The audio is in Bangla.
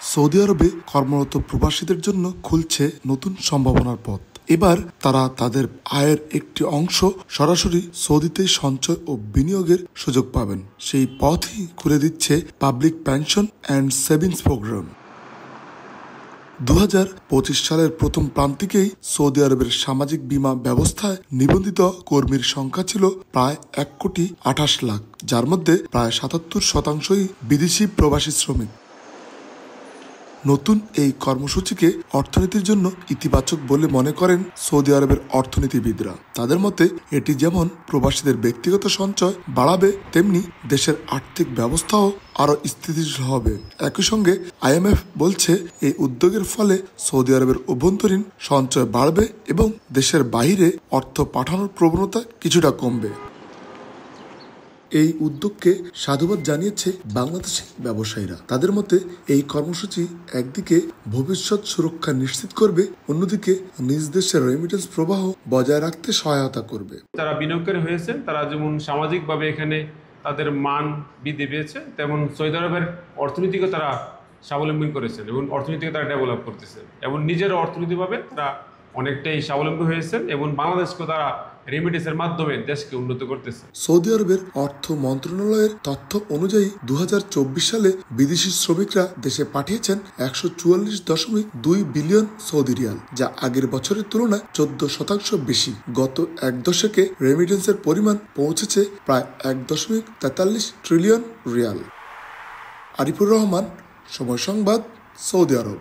সৌদি আরবে কর্মরত প্রবাসীদের জন্য খুলছে নতুন সম্ভাবনার পথ। এবার তারা তাদের আয়ের একটি অংশ সরাসরি সৌদিতে সঞ্চয় ও বিনিয়োগের সুযোগ পাবেন। সেই পথই খুলে দিচ্ছে public pension and savings programme. 2025 সালের প্রথম প্রান্তিকেই সৌদি আরবের সামাজিক বীমা ব্যবস্থায় নিবন্ধিত কর্মীর সংখ্যা ছিল প্রায় 1,28 লাখ, যার মধ্যে প্রায় 77% বিদেশি প্রবাসী শ্রমিক। নতুন এই কর্মসূচিকে অর্থনীতির জন্য ইতিবাচক বলে মনে করেন সৌদি আরবের অর্থনীতিবিদরা। তাদের মতে এটি যেমন প্রবাসীদের ব্যক্তিগত সঞ্চয় বাড়াবে, তেমনি দেশের আর্থিক ব্যবস্থাও আরও স্থিতিশীল হবে। একই সঙ্গে IMF বলছে এই উদ্যোগের ফলে সৌদি আরবের অভ্যন্তরীণ সঞ্চয় বাড়বে এবং দেশের বাইরে অর্থ পাঠানোর প্রবণতা কিছুটা কমবে। এই উদ্যোগকে সাধুবাদ জানিয়েছে বাংলাদেশি ব্যবসায়ীরা। তাদের মতে এই কর্মসূচি একদিকে ভবিষ্যৎ সুরক্ষা নিশ্চিত করবে, অন্যদিকে নিজ দেশের রেমিটেন্স প্রবাহ বজায় রাখতে সহায়তা করবে। যারা বিনিয়োগকারী হয়েছেন তারা যেমন সামাজিকভাবে এখানে তাদের মান বৃদ্ধি পেয়েছে, তেমন সৌদি আরবের অর্থনীতিকে তারা স্বাবলম্বী করেছেন এবং অর্থনীতিকে তারা ডেভেলপ করতেছেন এবং নিজের অর্থনীতিভাবে তারা অনেকটাই স্বাবলম্বী হয়েছেন এবং বাংলাদেশকে তারা রেমিটেন্সের মাধ্যমে দেশকে উন্নত করতেছে। সৌদি আরবের অর্থ মন্ত্রণালয়ের তথ্য অনুযায়ী 2024 সালে বিদেশি শ্রমিকরা দেশে পাঠিয়েছেন 144.2 বিলিয়ন সৌদি রিয়াল, যা আগের বছরের তুলনায় 14% বেশি। গত এক দশকে রেমিটেন্সের পরিমাণ পৌঁছেছে প্রায় 1.43 ট্রিলিয়ন রিয়াল। আরিফুর রহমান, সময় সংবাদ, সৌদি আরব।